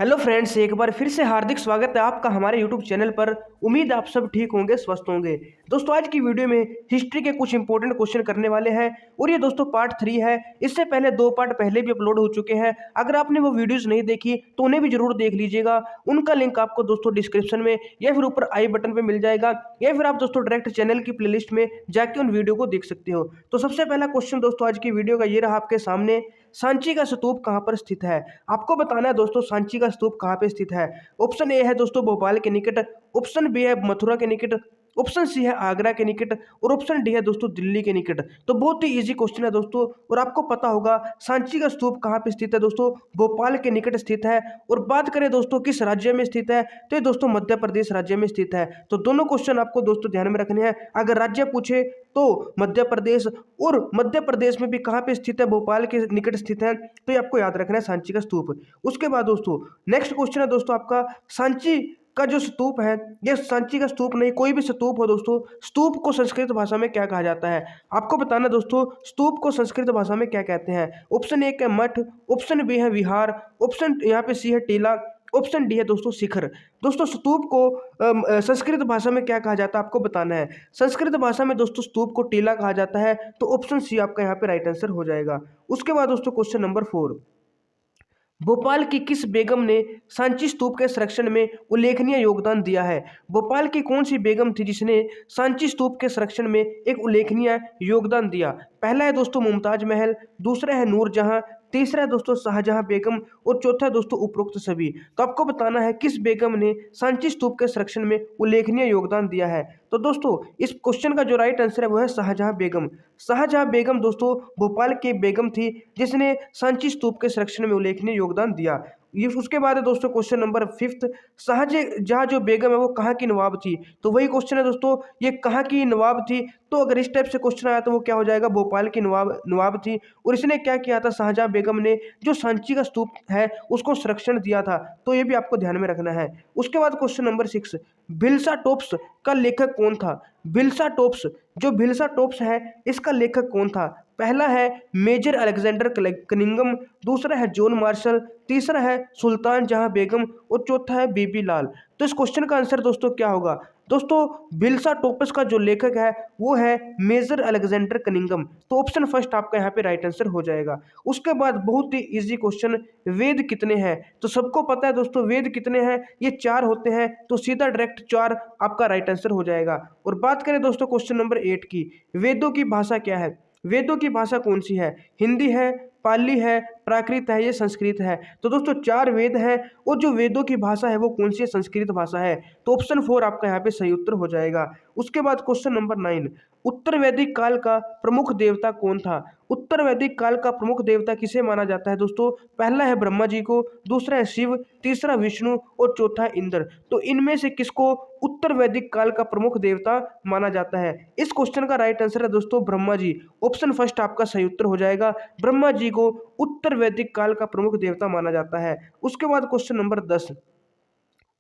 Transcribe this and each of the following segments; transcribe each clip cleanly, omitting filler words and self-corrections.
Hello friends, एक बार फिर से हार्दिक स्वागत है आपका हमारे यूट्यूब चैनल पर। उम्मीद आप सब ठीक होंगे, स्वस्थ होंगे। दोस्तों, आज की वीडियो में हिस्ट्री के कुछ इंपॉर्टेंट क्वेश्चन करने वाले हैं और ये दोस्तों पार्ट 3 है। इससे पहले 2 पार्ट पहले भी अपलोड हो चुके हैं। अगर आपने वो वीडियोस नहीं देखी तो उन्हें भी जरूर देख लीजिएगा। उनका लिंक आपको दोस्तों डिस्क्रिप्शन में या फिर ऊपर आई बटन पर मिल जाएगा, या फिर आप दोस्तों डायरेक्ट चैनल की प्लेलिस्ट में जाके उन वीडियो को देख सकते हो। तो सबसे पहला क्वेश्चन दोस्तों आज की वीडियो का ये रहा आपके सामने। सांची का स्तूप कहाँ पर स्थित है? आपको बताना है दोस्तों सांची का स्तूप कहाँ पे स्थित है। ऑप्शन ए है दोस्तों भोपाल के निकट, ऑप्शन बी है मथुरा के निकट, ऑप्शन सी है आगरा के निकट और ऑप्शन डी है दोस्तों दिल्ली के निकट। तो बहुत ही इजी क्वेश्चन है दोस्तों, और आपको पता होगा सांची का स्तूप कहाँ पे स्थित है दोस्तों, भोपाल के निकट स्थित है। और बात करें दोस्तों किस राज्य में स्थित है, तो ये दोस्तों मध्य प्रदेश राज्य में स्थित है। तो दोनों क्वेश्चन आपको दोस्तों ध्यान में रखने हैं। अगर राज्य पूछे तो मध्य प्रदेश, और मध्य प्रदेश में भी कहाँ पे स्थित है, भोपाल के निकट स्थित है। तो ये आपको याद रखना है सांची का स्तूप। उसके बाद दोस्तों नेक्स्ट क्वेश्चन है दोस्तों आपका, सांची का जो स्तूप है, ये सांची का स्तूप नहीं, कोई भी स्तूप हो दोस्तों, स्तूप को संस्कृत भाषा में क्या कहा जाता है? आपको बताना दोस्तों स्तूप को संस्कृत भाषा में क्या कहते हैं। ऑप्शन ए है मठ, ऑप्शन बी है विहार, ऑप्शन यहाँ पे सी है टीला, ऑप्शन डी है दोस्तों शिखर। दोस्तों स्तूप को संस्कृत भाषा में क्या कहा जाता है आपको बताना है। संस्कृत भाषा में दोस्तों स्तूप को टीला कहा जाता है। तो ऑप्शन सी आपका यहाँ पे राइट आंसर हो जाएगा। उसके बाद दोस्तों क्वेश्चन नंबर 4, भोपाल की किस बेगम ने सांची स्तूप के संरक्षण में उल्लेखनीय योगदान दिया है? भोपाल की कौन सी बेगम थी जिसने सांची स्तूप के संरक्षण में एक उल्लेखनीय योगदान दिया? पहला है दोस्तों मुमताज महल, दूसरा है नूरजहां, तीसरा है दोस्तों शाहजहां बेगम और चौथा है दोस्तों उपरोक्त सभी। तो आपको बताना है किस बेगम ने सांची स्तूप के संरक्षण में उल्लेखनीय योगदान दिया है। तो दोस्तों इस क्वेश्चन का जो राइट आंसर है वो है शाहजहां बेगम। शाहजहां बेगम दोस्तों भोपाल की बेगम थी जिसने सांची स्तूप के संरक्षण में उल्लेखनीय योगदान दिया। ये उसके बाद है दोस्तों क्वेश्चन नंबर 5, शाहजहां जो बेगम है वो कहाँ की नवाब थी? तो वही क्वेश्चन है दोस्तों, ये कहाँ की नवाब थी? तो अगर इस टाइप से क्वेश्चन आया तो वो क्या हो जाएगा, भोपाल की नवाब थी। और इसने क्या किया था, शाहजहां बेगम ने जो सांची का स्तूप है उसको संरक्षण दिया था। तो ये भी आपको ध्यान में रखना है। उसके बाद क्वेश्चन नंबर 6, भिल्सा टॉप्स का लेखक कौन था? भिल्सा टॉप्स, जो भिल्सा टॉप्स है इसका लेखक कौन था? पहला है मेजर अलेक्जेंडर कनिंगम, दूसरा है जॉन मार्शल, तीसरा है सुल्तान जहां बेगम और चौथा है बीबी लाल। तो इस क्वेश्चन का आंसर दोस्तों क्या होगा? दोस्तों भिल्सा टॉप्स का जो लेखक है वो है मेजर अलेक्जेंडर कनिंगम। तो ऑप्शन फर्स्ट आपका यहाँ पे राइट आंसर हो जाएगा। उसके बाद बहुत ही इजी क्वेश्चन, वेद कितने हैं? तो सबको पता है दोस्तों वेद कितने हैं, ये 4 होते हैं। तो सीधा डायरेक्ट 4 आपका राइट आंसर हो जाएगा। और बात करें दोस्तों क्वेश्चन नंबर 8 की, वेदों की भाषा क्या है? वेदों की भाषा कौन सी है? हिंदी है, पाली है, प्राकृत है, ये संस्कृत है। तो दोस्तों 4 वेद हैं और जो वेदों की भाषा है वो कौन सी है? संस्कृत भाषा है। तो ऑप्शन 4 आपका यहाँ पे सही उत्तर हो जाएगा। उसके बाद क्वेश्चन नंबर 9, उत्तर वैदिक काल का प्रमुख देवता कौन था? उत्तर वैदिक काल का प्रमुख देवता किसे माना जाता है दोस्तों? पहला है ब्रह्मा जी को, दूसरा है शिव, तीसरा विष्णु और चौथा है इंद्र। तो इनमें से किसको उत्तर वैदिक काल का प्रमुख देवता माना जाता है? इस क्वेश्चन का राइट आंसर है दोस्तों ब्रह्मा जी। ऑप्शन फर्स्ट आपका सही उत्तर हो जाएगा। ब्रह्मा जी को उत्तर वैदिक काल का प्रमुख देवता माना जाता है। उसके बाद क्वेश्चन नंबर 10,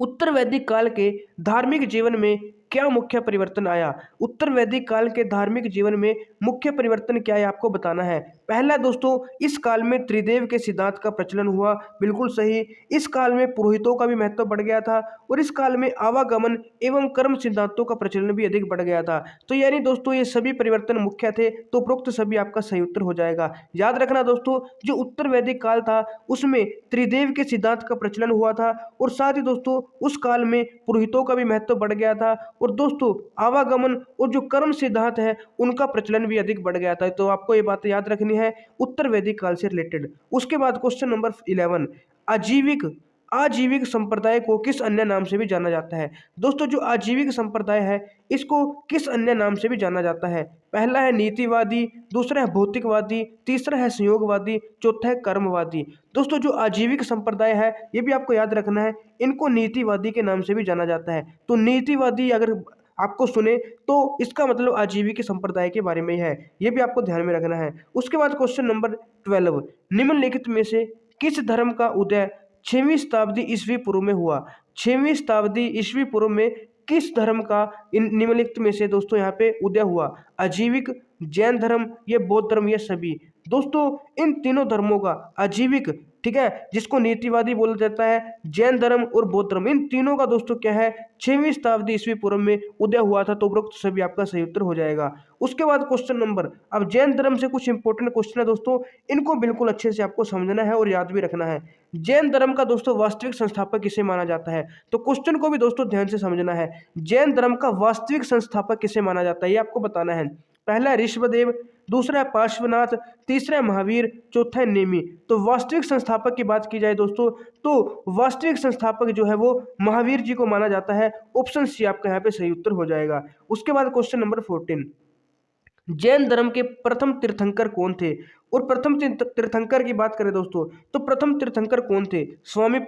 उत्तर वैदिक काल के धार्मिक जीवन में क्या मुख्य परिवर्तन आया? उत्तर वैदिक काल के धार्मिक जीवन में मुख्य परिवर्तन क्या है आपको बताना है। पहला दोस्तों इस काल में त्रिदेव के सिद्धांत का प्रचलन हुआ, बिल्कुल सही। इस काल में पुरोहितों का भी महत्व बढ़ गया था और इस काल में आवागमन एवं कर्म सिद्धांतों का प्रचलन भी अधिक बढ़ गया था। तो यानी दोस्तों ये सभी परिवर्तन मुख्य थे। तो उपरोक्त सभी आपका सही उत्तर हो जाएगा। याद रखना दोस्तों जो उत्तर वैदिक काल था उसमें त्रिदेव के सिद्धांत का प्रचलन हुआ था और साथ ही दोस्तों उस काल में पुरोहितों का भी महत्व बढ़ गया था और दोस्तों आवागमन और जो कर्म सिद्धांत है उनका प्रचलन भी अधिक बढ़ गया था। तो आपको ये बात याद रखनी है उत्तर वैदिक काल से रिलेटेड। उसके बाद क्वेश्चन नंबर 11, आजीविक आजीविक संप्रदाय को किस अन्य नाम से भी जाना जाता है? दोस्तों जो आजीविक संप्रदाय है इसको किस अन्य नाम से भी जाना जाता है? पहला है नीतिवादी, दूसरा है भौतिकवादी, तीसरा है संयोगवादी, चौथा है कर्मवादी। दोस्तों जो आजीविक संप्रदाय है ये भी आपको याद रखना है, इनको नीतिवादी के नाम से भी जाना जाता है। तो नीतिवादी अगर आपको सुने तो इसका मतलब आजीविक संप्रदाय के बारे में है, ये भी आपको ध्यान में रखना है। उसके बाद क्वेश्चन नंबर 12, निम्नलिखित में से किस धर्म का उदय 6वीं शताब्दी ईस्वी पूर्व में हुआ? 6वीं शताब्दी ईस्वी पूर्व में किस धर्म का इन निम्नलिखित में से दोस्तों यहाँ पे उदय हुआ? आजीविक, जैन धर्म, ये बौद्ध धर्म, ये सभी। दोस्तों इन तीनों धर्मों का आजीविक ठीक है, जिसको नीतिवादी बोला जाता है, जैन धर्म और बौद्ध धर्म, इन तीनों का दोस्तों क्या है, 6वीं शताब्दी ईस्वी पूर्व में उदय हुआ था। तो उपरोक्त सभी आपका सही उत्तर हो जाएगा। उसके बाद क्वेश्चन नंबर, अब जैन धर्म से कुछ इंपॉर्टेंट क्वेश्चन है दोस्तों, इनको बिल्कुल अच्छे से आपको समझना है और याद भी रखना है। जैन धर्म का दोस्तों वास्तविक संस्थापक किसे माना जाता है? तो क्वेश्चन को भी दोस्तों ध्यान से समझना है। जैन धर्म का वास्तविक संस्थापक किसे माना जाता है, ये आपको बताना है। पहला है ऋषभदेव, दूसरा है पार्श्वनाथ, तीसरा है महावीर, चौथा है नेमी। तो वास्तविक संस्थापक की बात की जाए दोस्तों, तो वास्तविक संस्थापक जो है वो महावीर जी को माना जाता है। ऑप्शन सी आपका यहाँ पे सही उत्तर हो जाएगा। उसके बाद क्वेश्चन नंबर 14, जैन धर्म के प्रथम तीर्थंकर कौन थे? और प्रथम तीर्थंकर की बात करें दोस्तों, तो प्रथम तीर्थंकर कौन थे? स्वामी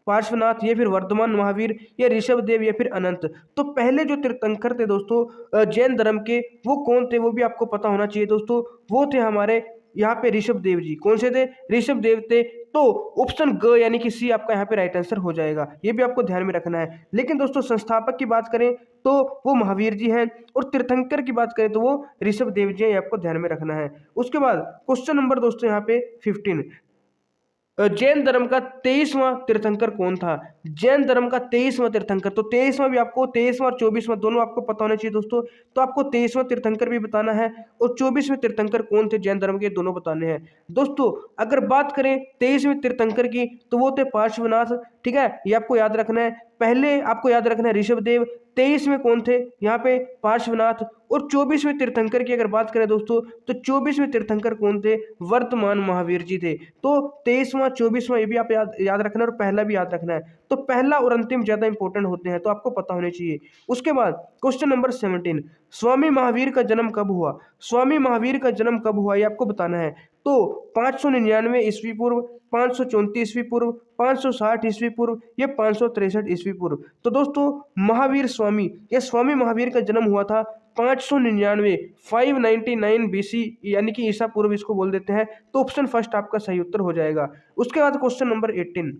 पार्श्वनाथ या फिर वर्धमान महावीर या ऋषभदेव या फिर अनंत। तो पहले जो तीर्थंकर थे दोस्तों जैन धर्म के, वो कौन थे, वो भी आपको पता होना चाहिए दोस्तों। वो थे हमारे यहाँ पे ऋषभदेव जी। कौन से थे? ऋषभदेव थे। तो ऑप्शन ग यानी कि सी आपका यहाँ पे राइट आंसर हो जाएगा। ये भी आपको ध्यान में रखना है। लेकिन दोस्तों संस्थापक की बात करें तो वो महावीर जी हैं, और तीर्थंकर की बात करें तो वो ऋषभदेव जी हैं। ये आपको ध्यान में रखना है। उसके बाद क्वेश्चन नंबर दोस्तों यहाँ पे 15, जैन धर्म का 23वां तीर्थंकर कौन था? जैन धर्म का 23वां तीर्थंकर, तो 23वां भी आपको, 23वां और 24वां दोनों आपको पता होना चाहिए दोस्तों। तो आपको 23वां तीर्थंकर भी बताना है और 24वें तीर्थंकर कौन थे जैन धर्म के, दोनों बताने हैं दोस्तों। अगर बात करें 23वें तीर्थंकर की, तो वो थे पार्श्वनाथ। ठीक है, ये आपको याद रखना है। पहले आपको याद रखना है ऋषभदेव, 23वें कौन थे यहाँ पे? पार्श्वनाथ। और 24वें तीर्थंकर की अगर बात करें दोस्तों, तो 24वें तीर्थंकर कौन थे? वर्तमान महावीर जी थे। तो 23वां 24वां ये भी आप याद रखना है और पहला भी याद रखना है। तो पहला और अंतिम ज्यादा इंपॉर्टेंट होते हैं, तो आपको पता होने चाहिए। उसके बाद क्वेश्चन नंबर 17, स्वामी महावीर का जन्म कब हुआ? स्वामी महावीर का जन्म कब हुआ, ये आपको बताना है। तो 599 ईस्वी पूर्व, 534 ईस्वी पूर्व, 560 ईस्वी पूर्व, या 563 ईस्वी पूर्व। तो दोस्तों महावीर स्वामी या स्वामी महावीर का जन्म हुआ था 599 599 BC यानी कि ईसा पूर्व इसको बोल देते हैं। तो ऑप्शन फर्स्ट आपका सही उत्तर हो जाएगा। उसके बाद क्वेश्चन नंबर 18,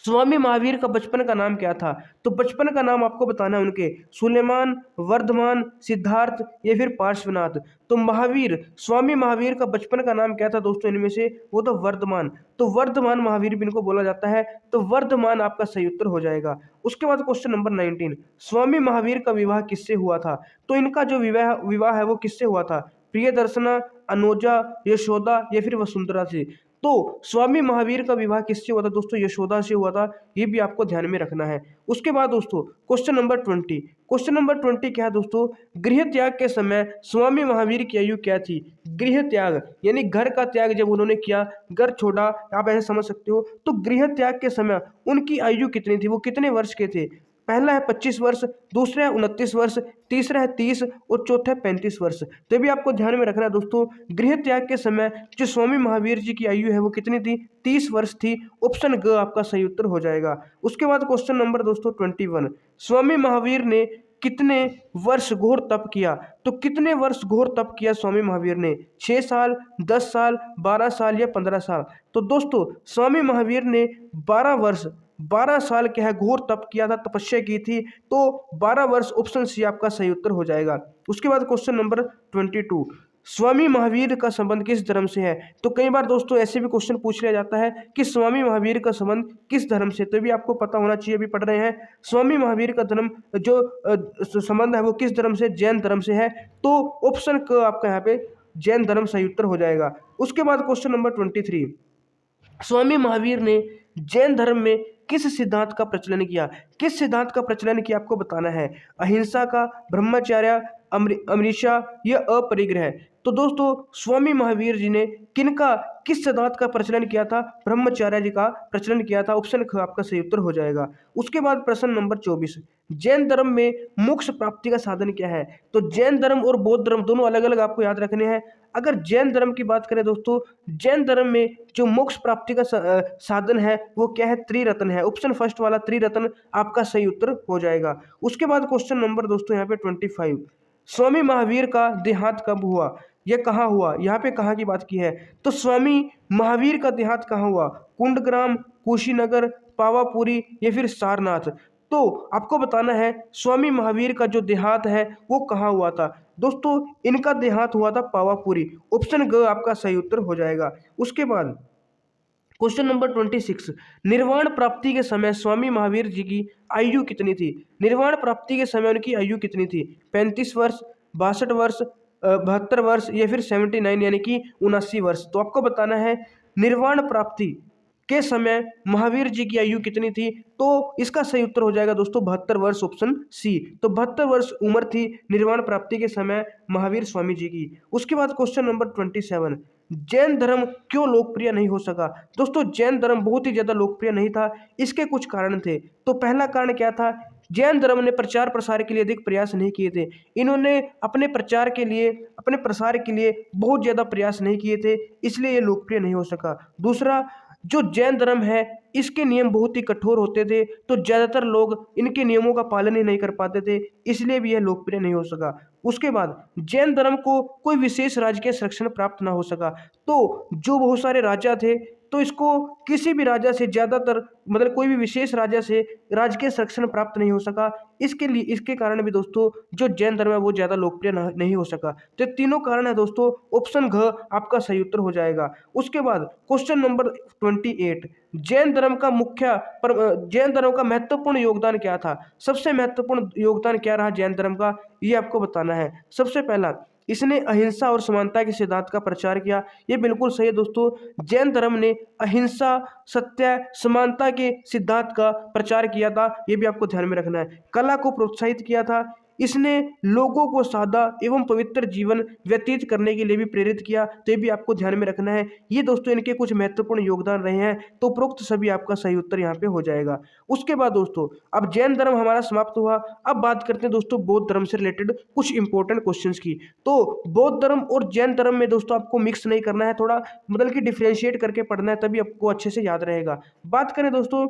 स्वामी महावीर का बचपन का नाम क्या था? तो बचपन का नाम आपको बताना है उनके, सुलेमान, वर्धमान, सिद्धार्थ या फिर पार्श्वनाथ। तो महावीर, स्वामी महावीर का बचपन का नाम क्या था दोस्तों इनमें से? वो तो वर्धमान। तो वर्धमान महावीर भी इनको बोला जाता है। तो वर्धमान आपका सही उत्तर हो जाएगा। उसके बाद क्वेश्चन नंबर 19, स्वामी महावीर का विवाह किससे हुआ था? तो इनका जो विवाह है वो किससे हुआ था? प्रियदर्शना, अनोजा, यशोदा या फिर वसुंधरा से। तो स्वामी महावीर का विवाह किससे हुआ था दोस्तों? यशोदा से हुआ था। ये भी आपको ध्यान में रखना है। उसके बाद दोस्तों क्वेश्चन नंबर 20, क्वेश्चन नंबर 20 क्या है दोस्तों? गृह त्याग के समय स्वामी महावीर की आयु क्या थी? गृह त्याग यानी घर का त्याग जब उन्होंने किया, घर छोड़ा, आप ऐसे समझ सकते हो। तो गृह त्याग के समय उनकी आयु कितनी थी, वो कितने वर्ष के थे? पहला है 25 वर्ष, दूसरा है 29 वर्ष, तीसरा है 30 और चौथा है 35 वर्ष। तो भी आपको ध्यान में रखना है दोस्तों। गृह त्याग के समय जो स्वामी महावीर जी की आयु है वो कितनी थी? 30 वर्ष थी। ऑप्शन ग आपका सही उत्तर हो जाएगा। उसके बाद क्वेश्चन नंबर दोस्तों 21, स्वामी महावीर ने कितने वर्ष घोर तप किया? तो कितने वर्ष घोर तप किया स्वामी महावीर ने? 6 साल, 10 साल, 12 साल या 15 साल? तो दोस्तों स्वामी महावीर ने 12 साल क्या है घोर तप किया था, तपस्या की थी। तो 12 वर्ष, ऑप्शन सी आपका सही उत्तर हो जाएगा। उसके बाद क्वेश्चन नंबर 22, स्वामी महावीर का संबंध किस धर्म से है? तो कई बार दोस्तों ऐसे भी क्वेश्चन पूछ लिया जाता है कि स्वामी महावीर का संबंध किस धर्म से, तो भी आपको पता होना चाहिए। अभी पढ़ रहे हैं स्वामी महावीर का धर्म जो संबंध है वो किस धर्म से? जैन धर्म से है। तो ऑप्शन क आपका यहाँ पे जैन धर्म सही उत्तर हो जाएगा। उसके बाद क्वेश्चन नंबर 23, स्वामी महावीर ने जैन धर्म में किस सिद्धांत का प्रचलन किया? किस सिद्धांत का प्रचलन किया आपको बताना है। अहिंसा का, ब्रह्मचर्य, अमृषा या अपरिग्रह। तो दोस्तों स्वामी महावीर जी ने किनका, किस सिद्धांत का प्रचलन किया था? ब्रह्मचर्य जी का प्रचलन किया था। ऑप्शन ख आपका सही उत्तर हो जाएगा। उसके बाद प्रश्न नंबर 24, जैन धर्म में मोक्ष प्राप्ति का साधन क्या है? तो जैन धर्म और बौद्ध धर्म दोनों अलग अलग आपको याद रखने हैं। अगर जैन धर्म की बात करें दोस्तों, जैन धर्म में जो मोक्ष प्राप्ति का साधन है वो क्या है? त्रिरत्न है। ऑप्शन फर्स्ट वाला त्रिरत्न आपका सही उत्तर हो जाएगा। उसके बाद क्वेश्चन नंबर दोस्तों यहाँ पे 25, स्वामी महावीर का देहांत कब हुआ? यह कहाँ हुआ? यहाँ पे कहाँ की बात की है? तो स्वामी महावीर का देहांत कहाँ हुआ? कुंडग्राम, कुशीनगर, पावापुरी या फिर सारनाथ? तो आपको बताना है स्वामी महावीर का जो देहांत है वो कहाँ हुआ था। दोस्तों इनका देहांत हुआ था पावापुरी। ऑप्शन ग आपका सही उत्तर हो जाएगा। उसके बाद क्वेश्चन नंबर 26, निर्वाण प्राप्ति के समय स्वामी महावीर जी की आयु कितनी थी? निर्वाण प्राप्ति के समय उनकी आयु कितनी थी? 35 वर्ष, 62 वर्ष, 72 वर्ष या फिर 79 यानी कि 79 वर्ष। तो आपको बताना है निर्वाण प्राप्ति के समय महावीर जी की आयु कितनी थी? तो इसका सही उत्तर हो जाएगा दोस्तों 72 वर्ष, ऑप्शन सी। तो 72 वर्ष उम्र थी निर्वाण प्राप्ति के समय महावीर स्वामी जी की। उसके बाद क्वेश्चन नंबर 27, जैन धर्म क्यों लोकप्रिय नहीं हो सका? दोस्तों जैन धर्म बहुत ही ज्यादा लोकप्रिय नहीं था, इसके कुछ कारण थे। तो पहला कारण क्या था? जैन धर्म ने प्रचार प्रसार के लिए अधिक प्रयास नहीं किए थे। इन्होंने अपने प्रचार के लिए, अपने प्रसार के लिए बहुत ज्यादा प्रयास नहीं किए थे, इसलिए ये लोकप्रिय नहीं हो सका। दूसरा, जो जैन धर्म है इसके नियम बहुत ही कठोर होते थे, तो ज्यादातर लोग इनके नियमों का पालन ही नहीं कर पाते थे, इसलिए भी यह लोकप्रिय नहीं हो सका। उसके बाद जैन धर्म को कोई विशेष राजकीय संरक्षण प्राप्त ना हो सका। तो जो बहुत सारे राजा थे, तो इसको किसी भी राजा से ज्यादातर, मतलब कोई भी विशेष राजा से राजकीय संरक्षण प्राप्त नहीं हो सका। इसके लिए, इसके कारण भी दोस्तों जो जैन धर्म है वो ज्यादा लोकप्रिय नहीं हो सका। तो ये तीनों कारण है दोस्तों, ऑप्शन घ आपका सही उत्तर हो जाएगा। उसके बाद क्वेश्चन नंबर 28, जैन धर्म का जैन धर्म का महत्वपूर्ण योगदान क्या था? सबसे महत्वपूर्ण योगदान क्या रहा जैन धर्म का, ये आपको बताना है। सबसे पहला, इसने अहिंसा और समानता के सिद्धांत का प्रचार किया। ये बिल्कुल सही है दोस्तों, जैन धर्म ने अहिंसा, सत्य, समानता के सिद्धांत का प्रचार किया था, ये भी आपको ध्यान में रखना है। कला को प्रोत्साहित किया था, इसने लोगों को सादा एवं पवित्र जीवन व्यतीत करने के लिए भी प्रेरित किया, तो ये भी आपको ध्यान में रखना है। ये दोस्तों इनके कुछ महत्वपूर्ण योगदान रहे हैं, तो उपरोक्त सभी आपका सही उत्तर यहाँ पे हो जाएगा। उसके बाद दोस्तों अब जैन धर्म हमारा समाप्त हुआ, अब बात करते हैं दोस्तों बौद्ध धर्म से रिलेटेड कुछ इंपॉर्टेंट क्वेश्चंस की। तो बौद्ध धर्म और जैन धर्म में दोस्तों आपको मिक्स नहीं करना है, थोड़ा मतलब कि डिफ्रेंशिएट करके पढ़ना है, तभी आपको अच्छे से याद रहेगा। बात करें दोस्तों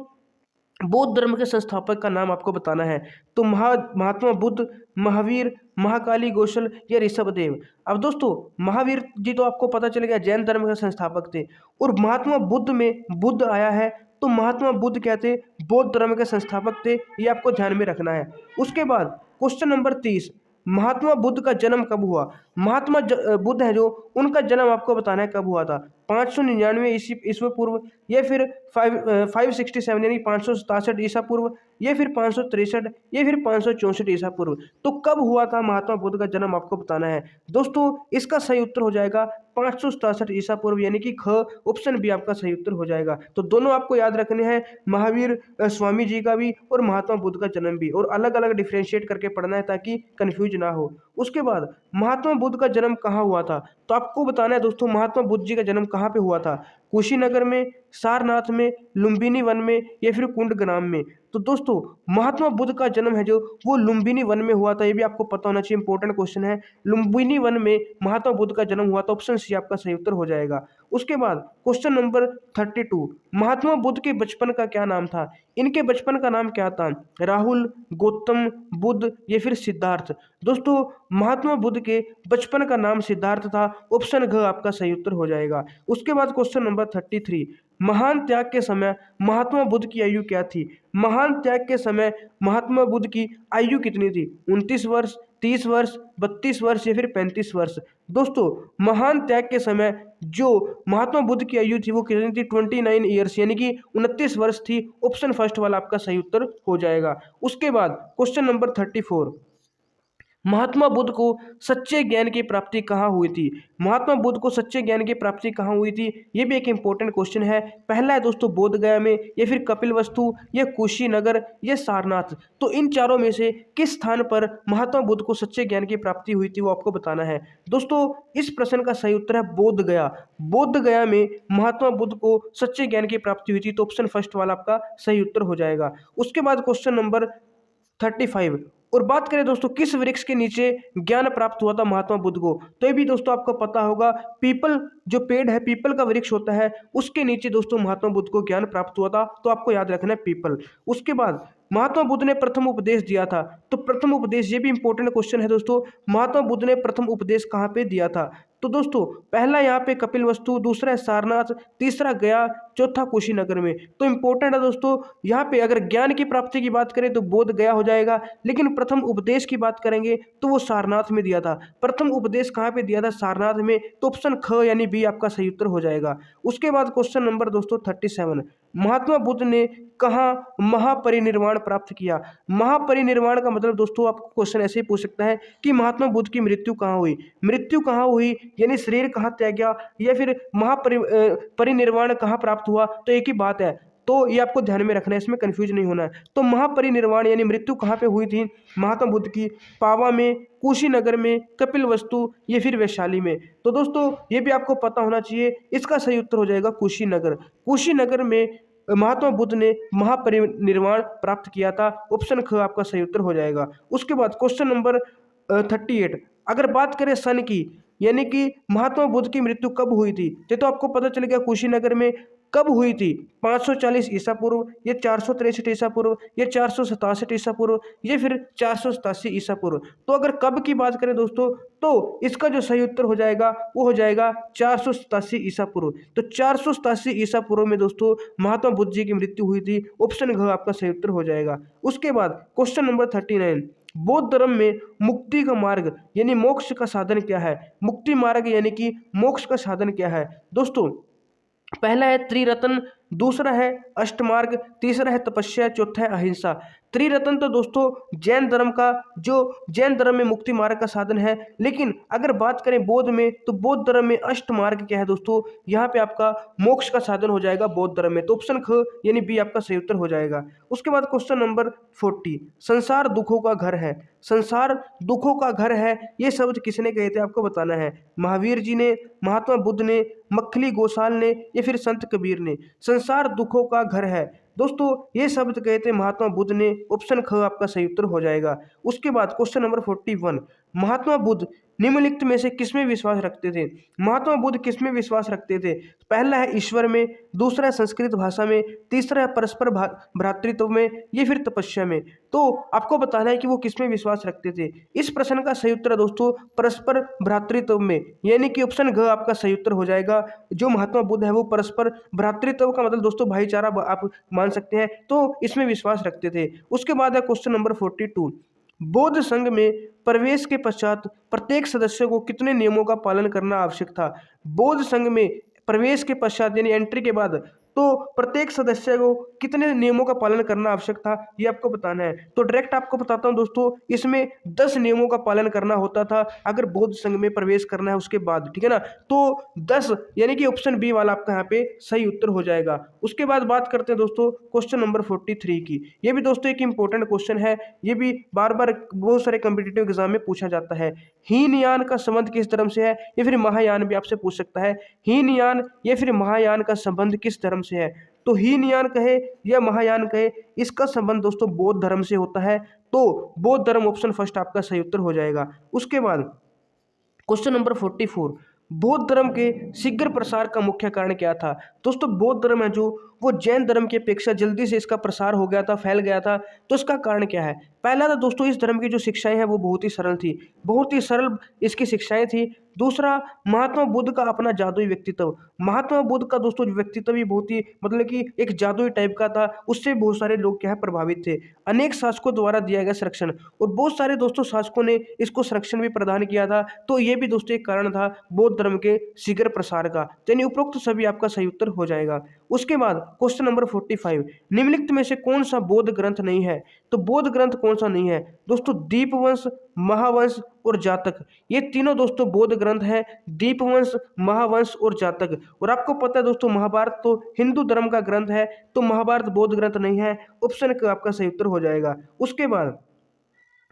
बौद्ध धर्म के संस्थापक का नाम आपको बताना है। तो महात्मा बुद्ध, महावीर, महाकाली गौशल या ऋषभदेव। अब दोस्तों महावीर जी तो आपको पता चल गया जैन धर्म के संस्थापक थे, और महात्मा बुद्ध में बुद्ध आया है, तो महात्मा बुद्ध क्या थे? बौद्ध धर्म के संस्थापक थे, ये आपको ध्यान में रखना है। उसके बाद क्वेश्चन नंबर 30, महात्मा बुद्ध का जन्म कब हुआ? महात्मा बुद्ध है जो, उनका जन्म आपको बताना है कब हुआ था। 599 ईस्वी पूर्व, या फिर 567 यानी 567 ईसा पूर्व, या फिर 563, या फिर 564 ईसा पूर्व। तो कब हुआ था महात्मा बुद्ध का जन्म आपको बताना है दोस्तों। इसका सही उत्तर हो जाएगा 567 ईसा पूर्व, यानी कि ख, ऑप्शन बी आपका सही उत्तर हो जाएगा। तो दोनों आपको याद रखने हैं, महावीर स्वामी जी का भी और महात्मा बुद्ध का जन्म भी, और अलग अलग डिफ्रेंशिएट करके पढ़ना है ताकि कंफ्यूज ना हो। उसके बाद महात्मा बुद्ध का जन्म कहाँ हुआ था? तो आपको बताना है दोस्तों महात्मा बुद्ध जी का जन्म कहाँ पे हुआ था। कुशीनगर में, सारनाथ में, लुम्बिनी वन में, या फिर कुंडग्राम में। तो दोस्तों महात्मा बुद्ध का जन्म है जो वो लुम्बिनी वन में हुआ था, ये भी आपको पता होना चाहिए, इंपॉर्टेंट क्वेश्चन है। लुम्बिनी वन में महात्मा बुद्ध का जन्म हुआ था, ऑप्शन सी आपका सही उत्तर हो जाएगा। उसके बाद क्वेश्चन नंबर 32, महात्मा बुद्ध के बचपन का क्या नाम था? इनके बचपन का नाम क्या था? राहुल, गौतम बुद्ध या फिर सिद्धार्थ। दोस्तों महात्मा बुद्ध के बचपन का नाम सिद्धार्थ था, ऑप्शन घ आपका सही उत्तर हो जाएगा। उसके बाद क्वेश्चन नंबर 33, महान त्याग के समय महात्मा बुद्ध की आयु क्या थी? महान त्याग के समय महात्मा बुद्ध की आयु कितनी थी? 29 वर्ष, 30 वर्ष, 32 वर्ष या फिर 35 वर्ष। दोस्तों महान त्याग के समय जो महात्मा बुद्ध की आयु थी वो कितनी थी? 29 ईयर्स, यानी कि 29 वर्ष थी, ऑप्शन फर्स्ट वाला आपका सही उत्तर हो जाएगा। उसके बाद क्वेश्चन नंबर 34, महात्मा बुद्ध को सच्चे ज्ञान की प्राप्ति कहाँ हुई थी? महात्मा बुद्ध को सच्चे ज्ञान की प्राप्ति कहाँ हुई थी? ये भी एक इंपॉर्टेंट क्वेश्चन है। पहला है दोस्तों बोध गया में, या फिर कपिलवस्तु, या कुशीनगर, या सारनाथ। तो इन चारों में से किस स्थान पर महात्मा बुद्ध को सच्चे ज्ञान की प्राप्ति हुई थी वो आपको बताना है। दोस्तों इस प्रश्न का सही उत्तर है बोध गया। बोध गया में महात्मा बुद्ध को सच्चे ज्ञान की प्राप्ति हुई थी, तो ऑप्शन फर्स्ट वाला आपका सही उत्तर हो जाएगा। उसके बाद क्वेश्चन नंबर 35, और बात करें दोस्तों किस वृक्ष के नीचे ज्ञान प्राप्त हुआ था महात्मा बुद्ध को? तो ये भी दोस्तों आपको पता होगा, पीपल जो पेड़ है, पीपल का वृक्ष होता है, उसके नीचे दोस्तों महात्मा बुद्ध को ज्ञान प्राप्त हुआ था, तो आपको याद रखना है पीपल। उसके बाद महात्मा बुद्ध ने प्रथम उपदेश दिया था, तो प्रथम उपदेश, ये भी इंपॉर्टेंट क्वेश्चन है दोस्तों, महात्मा बुद्ध ने प्रथम उपदेश कहाँ पे दिया था? तो दोस्तों पहला यहाँ पे कपिलवस्तु, दूसरा है सारनाथ, तीसरा गया, चौथा कुशीनगर में। तो इंपॉर्टेंट है दोस्तों, यहाँ पे अगर ज्ञान की प्राप्ति की बात करें तो बोध गया हो जाएगा, लेकिन प्रथम उपदेश की बात करेंगे तो वो सारनाथ में दिया था। प्रथम उपदेश कहाँ पे दिया था? सारनाथ में। तो ऑप्शन ख यानी बी आपका सही उत्तर हो जाएगा। उसके बाद क्वेश्चन नंबर दोस्तों 37, महात्मा बुद्ध ने कहाँ महापरिनिर्वाण प्राप्त किया? महापरिनिर्वाण का मतलब दोस्तों आपको क्वेश्चन ऐसे ही पूछ सकता है कि महात्मा बुद्ध की मृत्यु कहाँ हुई? मृत्यु कहाँ हुई यानी शरीर कहाँ त्याग गया, या फिर परिनिर्वाण कहाँ प्राप्त हुआ? तो एक ही बात है, तो ये आपको ध्यान में रखना है, इसमें कंफ्यूज नहीं होना है। तो महापरिनिर्वाण यानी मृत्यु कहाँ पे हुई थी महात्मा बुद्ध की? पावा में, कुशीनगर में, कपिलवस्तु या फिर वैशाली में। तो दोस्तों ये भी आपको पता होना चाहिए, इसका सही उत्तर हो जाएगा कुशीनगर। कुशीनगर में महात्मा बुद्ध ने महापरिनिर्वाण प्राप्त किया था। ऑप्शन ख आपका सही उत्तर हो जाएगा। उसके बाद क्वेश्चन नंबर 38, अगर बात करें सन की, यानी कि महात्मा बुद्ध की मृत्यु कब हुई थी, ये तो आपको पता चल गया कुशीनगर में। कब हुई थी? 540 ईसा पूर्व, या 463 ईसा पूर्व, या 467 ईसा पूर्व, या फिर 487 ईसा पूर्व। तो अगर कब की बात करें दोस्तों तो इसका जो सही उत्तर हो जाएगा वो हो जाएगा 487 ईसा पूर्व। तो 487 ईसा पूर्व में दोस्तों महात्मा बुद्ध जी की मृत्यु हुई थी। ऑप्शन घ आपका सही उत्तर हो जाएगा। उसके बाद क्वेश्चन नंबर 39, बौद्ध धर्म में मुक्ति का मार्ग यानी मोक्ष का साधन क्या है? मुक्ति मार्ग यानी कि मोक्ष का साधन क्या है? दोस्तों पहला है त्रिरत्न, दूसरा है अष्टमार्ग, तीसरा है तपस्या, चौथा है अहिंसा। त्रिरत्न तो दोस्तों जैन धर्म का, जो जैन धर्म में मुक्ति मार्ग का साधन है, लेकिन अगर बात करें बौद्ध में तो बौद्ध धर्म में अष्टमार्ग क्या है दोस्तों? यहाँ पे आपका मोक्ष का साधन हो जाएगा बौद्ध धर्म में। तो ऑप्शन ख यानी बी आपका सही उत्तर हो जाएगा। उसके बाद क्वेश्चन नंबर 40, संसार दुखों का घर है। संसार दुखों का घर है, ये शब्द किसने कहे थे आपको बताना है। महावीर जी ने, महात्मा बुद्ध ने, मक्खली गोसाल ने, या फिर संत कबीर ने। संसार दुखों का घर है दोस्तों ये शब्द कहे थे महात्मा बुद्ध ने। ऑप्शन ख आपका सही उत्तर हो जाएगा। उसके बाद क्वेश्चन नंबर 41, महात्मा बुद्ध निम्नलिखित में से किसमें विश्वास रखते थे? महात्मा बुद्ध किसमें विश्वास रखते थे? पहला है ईश्वर में, दूसरा है संस्कृत भाषा में, तीसरा है परस्पर भ्रातृत्व में, ये फिर तपस्या में। तो आपको बताना है कि वो किसमें विश्वास रखते थे। इस प्रश्न का सही उत्तर है दोस्तों परस्पर भ्रातृत्व में, यानी कि ऑप्शन घ आपका सही उत्तर हो जाएगा। जो महात्मा बुद्ध है वो परस्पर भ्रातृत्व का मतलब दोस्तों भाईचारा आप मान सकते हैं, तो इसमें विश्वास रखते थे। उसके बाद है क्वेश्चन नंबर 42, बौद्ध संघ में प्रवेश के पश्चात प्रत्येक सदस्य को कितने नियमों का पालन करना आवश्यक था? बौद्ध संघ में प्रवेश के पश्चात यानी एंट्री के बाद तो प्रत्येक सदस्य को कितने नियमों का पालन करना आवश्यक था, ये आपको बताना है। तो डायरेक्ट आपको बताता हूं दोस्तों, इसमें 10 नियमों का पालन करना होता था अगर बौद्ध संघ में प्रवेश करना है उसके बाद, ठीक है ना। तो 10 यानी कि ऑप्शन बी वाला आपका यहाँ पे सही उत्तर हो जाएगा। उसके बाद बात करते हैं दोस्तों क्वेश्चन नंबर 43 की। ये भी दोस्तों एक इंपॉर्टेंट क्वेश्चन है, ये भी बार बार बहुत सारे कॉम्पिटिटिव एग्जाम में पूछा जाता है। हीनयान का संबंध किस धर्म से है? या फिर महायान भी आपसे पूछ सकता है। हीनयान या फिर महायान का संबंध किस धर्म से है? तो हीनयान कहे या महायान कहे, इसका संबंध दोस्तों बौद्ध धर्म से होता है। तो बौद्ध धर्म ऑप्शन फर्स्ट आपका सही उत्तर हो जाएगा। उसके बाद क्वेश्चन नंबर 44, बौद्ध धर्म के शीघ्र प्रसार का मुख्य कारण क्या था? दोस्तों बौद्ध धर्म है जो वो जैन धर्म की अपेक्षा जल्दी से इसका प्रसार हो गया था, फैल गया था। तो इसका कारण क्या है? पहला तो दोस्तों इस धर्म की जो शिक्षाएं हैं वो बहुत ही सरल थी, बहुत ही सरल इसकी शिक्षाएं थी। दूसरा, महात्मा बुद्ध का अपना जादुई व्यक्तित्व। महात्मा बुद्ध का दोस्तों व्यक्तित्व भी बहुत ही मतलब कि एक जादुई टाइप का था, उससे बहुत सारे लोग क्या है प्रभावित थे। अनेक शासकों द्वारा दिया गया संरक्षण, और बहुत सारे दोस्तों शासकों ने इसको संरक्षण भी प्रदान किया था। तो ये भी दोस्तों एक कारण था बौद्ध धर्म के शीघ्र प्रसार का। यानी उपरोक्त सभी आपका सही उत्तर हो जाएगा। उसके बाद क्वेश्चन नंबर 45, निम्नलिखित में से कौन सा बौद्ध ग्रंथ नहीं है? तो बौद्ध ग्रंथ कौन सा नहीं है दोस्तों? दीपवंश, महावंश और जातक, ये तीनों दोस्तों बौद्ध ग्रंथ है। दीपवंश, महावंश और जातक। और आपको पता है दोस्तों महाभारत तो हिंदू धर्म का ग्रंथ है, तो महाभारत बौद्ध ग्रंथ नहीं है। ऑप्शन का आपका सही उत्तर हो जाएगा। उसके बाद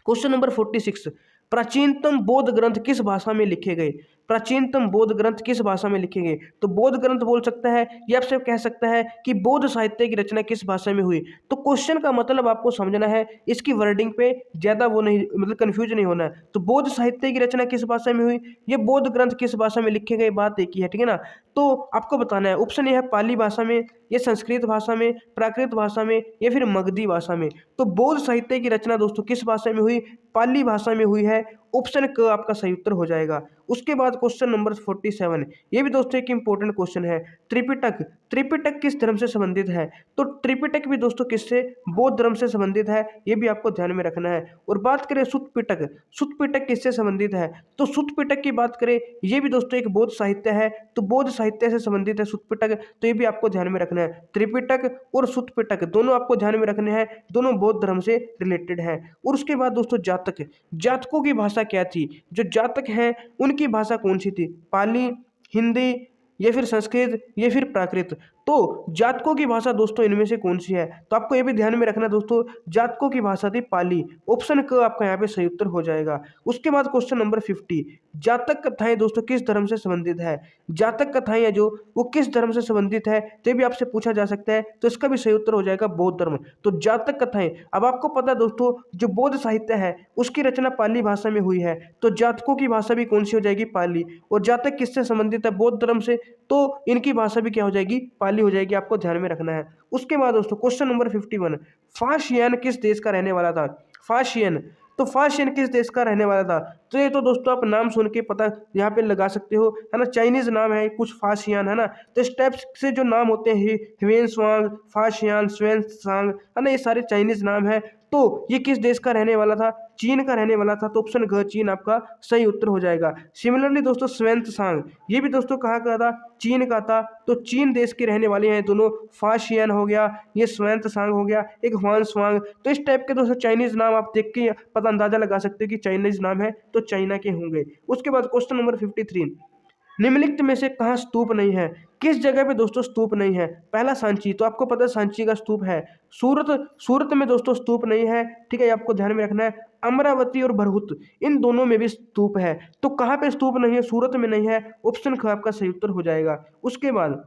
क्वेश्चन नंबर 46, प्राचीनतम बौद्ध ग्रंथ किस भाषा में लिखे गए? प्राचीनतम बौद्ध ग्रंथ किस भाषा में लिखे गए? तो बौद्ध ग्रंथ बोल सकता है, या आपसे कह सकता है कि बौद्ध साहित्य की रचना किस भाषा में हुई। तो क्वेश्चन का मतलब आपको समझना है, इसकी वर्डिंग पे ज्यादा वो नहीं मतलब कंफ्यूज नहीं होना है। तो बौद्ध साहित्य की रचना किस भाषा में हुई, ये बौद्ध ग्रंथ किस भाषा में लिखे गए, बात एक ही है, ठीक है ना। तो आपको बताना है, ऑप्शन ये है पाली भाषा में, या संस्कृत भाषा में, प्राकृत भाषा में, या फिर मगधी भाषा में। तो बौद्ध साहित्य की रचना दोस्तों किस भाषा में हुई? पाली भाषा में हुई है। ऑप्शन क आपका सही उत्तर हो जाएगा। उसके बाद क्वेश्चन नंबर 47, ये भी दोस्तों एक इंपॉर्टेंट क्वेश्चन है। त्रिपिटक, त्रिपिटक किस धर्म से संबंधित है? तो त्रिपिटक भी दोस्तों किससे? बौद्ध धर्म से संबंधित है, ये भी आपको ध्यान में रखना है। और बात करें सुत्त पिटक, सुत्त पिटक किससे संबंधित है? तो सुत्त पिटक की बात करें, ये भी दोस्तों एक बौद्ध साहित्य है, तो बौद्ध साहित्य से संबंधित है सुत्त पिटक, तो ये भी आपको ध्यान में रखना है। त्रिपिटक और सुत्त पिटक दोनों आपको ध्यान में रखने हैं, दोनों बौद्ध धर्म से रिलेटेड है। और उसके बाद दोस्तों जातक, जातकों की भाषा क्या थी? जो जातक हैं उनकी भाषा कौन सी थी? पाली, हिंदी, या फिर संस्कृत, या फिर प्राकृत? तो जातकों की भाषा दोस्तों इनमें से कौन सी है? तो आपको ये भी ध्यान में रखना दोस्तों, जातकों की भाषा थी पाली। ऑप्शन क आपका यहाँ पे सही उत्तर हो जाएगा। उसके बाद क्वेश्चन नंबर 50, जातक कथाएं दोस्तों किस धर्म से संबंधित है? जातक कथाएं है जो, वो किस धर्म से संबंधित है, तो ये भी आपसे पूछा जा सकता है, तो इसका भी सही उत्तर हो जाएगा बौद्ध धर्म। तो जातक कथाएं, अब आपको पता है दोस्तों, जो बौद्ध साहित्य है उसकी रचना पाली भाषा में हुई है, तो जातकों की भाषा भी कौन सी हो जाएगी? पाली। और जातक किससे संबंधित है? बौद्ध धर्म से, तो इनकी भाषा भी क्या हो जाएगी? पाली हो जाएगी, आपको ध्यान में रखना है। उसके बाद दोस्तों क्वेश्चन नंबर 51, फाशियन किस देश का रहने वाला था? फाशियन, तो फाशियन किस देश का रहने वाला था? तो ये तो दोस्तों आप नाम सुन के पता यहाँ पे लगा सकते हो, है ना, चाइनीज नाम है कुछ फाशियन, है ना। तो इस टाइप से जो नाम होते हैं, ह्वेनसांग, फाशियन, स्वांग, है ना, ये सारे चाइनीज नाम है। तो ये किस देश का रहने वाला था? चीन का रहने वाला था, तो ऑप्शन घ चीन आपका सही उत्तर हो जाएगा। सिमिलरली दोस्तों स्वांग, ये भी दोस्तों कहाँ का था? चीन का था, तो चीन देश के रहने वाले हैं दोनों। फाशियन हो गया, ये स्वांग हो गया, एक ह्वानसांग। तो इस टाइप के दोस्तों चाइनीज नाम आप देख के पता अंदाजा लगा सकते हो कि चाइनीज नाम है, तो चाइना के होंगे। उसके बाद क्वेश्चन नंबर 53, निम्नलिखित में से कहाँ स्तूप नहीं है? किस जगह पे दोस्तों स्तूप नहीं है? पहला सांची, तो आपको पता है सांची का स्तूप है। सूरत, सूरत में दोस्तों स्तूप नहीं है, ठीक है, ये आपको ध्यान में रखना है। अमरावती और भरहुत, इन दोनों में भी स्तूप है, तो कहाँ पे स्तूप नहीं है? सूरत में नहीं है, ऑप्शन ख आपका सही उत्तर हो जाएगा। उसके बाद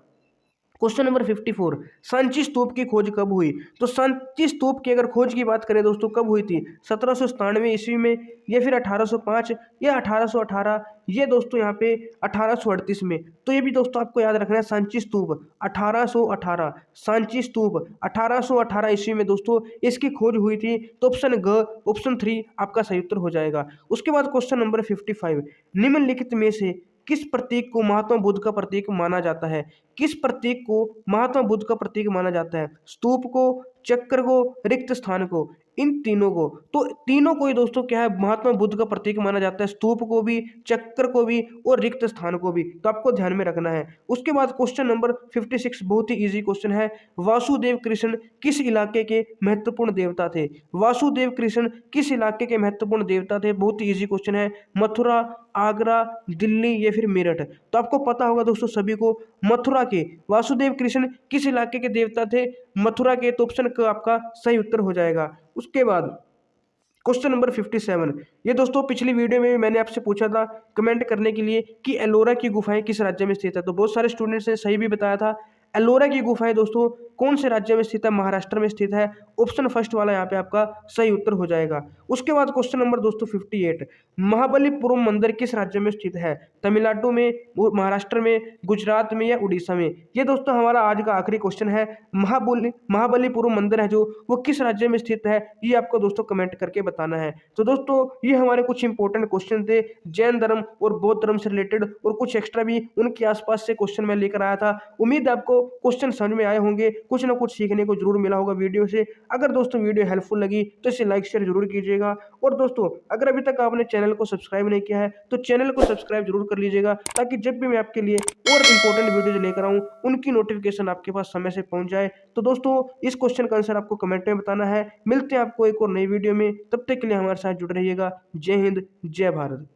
क्वेश्चन नंबर 54, सांची स्तूप की खोज कब हुई? तो सांची स्तूप की अगर खोज की बात करें दोस्तों, कब हुई थी? 1797 ईस्वी में, या फिर 1805, या 1818, ये दोस्तों यहाँ पे 1838 में। तो ये भी दोस्तों आपको याद रखना है, सांची स्तूप 1818, सांची स्तूप 1818 ईस्वी में दोस्तों इसकी खोज हुई थी, तो ऑप्शन ग, ऑप्शन 3 आपका सही उत्तर हो जाएगा। उसके बाद क्वेश्चन नंबर 55, निम्नलिखित में से किस प्रतीक को महात्मा बुद्ध का प्रतीक माना जाता है? किस प्रतीक को महात्मा बुद्ध का प्रतीक माना जाता है? स्तूप को, चक्र को, रिक्त स्थान को, इन तीनों को। तो तीनों को ही दोस्तों क्या है? महात्मा बुद्ध का प्रतीक माना जाता है, स्तूप को भी, चक्र को भी, और रिक्त स्थान को भी, तो आपको ध्यान में रखना है। उसके बाद क्वेश्चन नंबर 56 बहुत ही इजी क्वेश्चन है, वासुदेव कृष्ण किस इलाके के महत्वपूर्ण देवता थे? वासुदेव कृष्ण किस इलाके के महत्वपूर्ण देवता थे? बहुत ही इजी क्वेश्चन है। मथुरा, आगरा, दिल्ली, या फिर मेरठ? तो आपको पता होगा दोस्तों सभी को, मथुरा के वासुदेव कृष्ण किस इलाके के देवता थे? मथुरा के, तो ऑप्शन क आपका सही उत्तर हो जाएगा। उसके बाद क्वेश्चन नंबर 57, ये दोस्तों पिछली वीडियो में भी मैंने आपसे पूछा था कमेंट करने के लिए कि एलोरा की गुफाएं किस राज्य में स्थित है, तो बहुत सारे स्टूडेंट्स ने सही भी बताया था। एलोरा की गुफाएं दोस्तों कौन से राज्य में स्थित है? महाराष्ट्र में स्थित है, ऑप्शन फर्स्ट वाला यहाँ पे आपका सही उत्तर हो जाएगा। उसके बाद क्वेश्चन नंबर दोस्तों 58, महाबलीपुरम मंदिर किस राज्य में स्थित है? तमिलनाडु में, महाराष्ट्र में, गुजरात में, या उड़ीसा में? ये दोस्तों हमारा आज का आखिरी क्वेश्चन है। महाबलीपुरम मंदिर है जो, वो किस राज्य में स्थित है? ये आपको दोस्तों कमेंट करके बताना है। तो दोस्तों ये हमारे कुछ इंपॉर्टेंट क्वेश्चन थे, जैन धर्म और बौद्ध धर्म से रिलेटेड, और कुछ एक्स्ट्रा भी उनके आसपास से क्वेश्चन मैं लेकर आया था। उम्मीद है आपको क्वेश्चन समझ में आए होंगे, कुछ ना कुछ सीखने को जरूर मिला होगा वीडियो से। अगर दोस्तों वीडियो हेल्पफुल लगी तो इसे लाइक शेयर जरूर कीजिएगा, और दोस्तों अगर अभी तक आपने चैनल को सब्सक्राइब नहीं किया है तो चैनल को सब्सक्राइब जरूर कर लीजिएगा, ताकि जब भी मैं आपके लिए और इंपॉर्टेंट वीडियोज लेकर आऊँ उनकी नोटिफिकेशन आपके पास समय से पहुंच जाए। तो दोस्तों इस क्वेश्चन का आंसर आपको कमेंट में बताना है। मिलते हैं आपको एक और नई वीडियो में, तब तक के लिए हमारे साथ जुड़े रहिएगा। जय हिंद, जय भारत।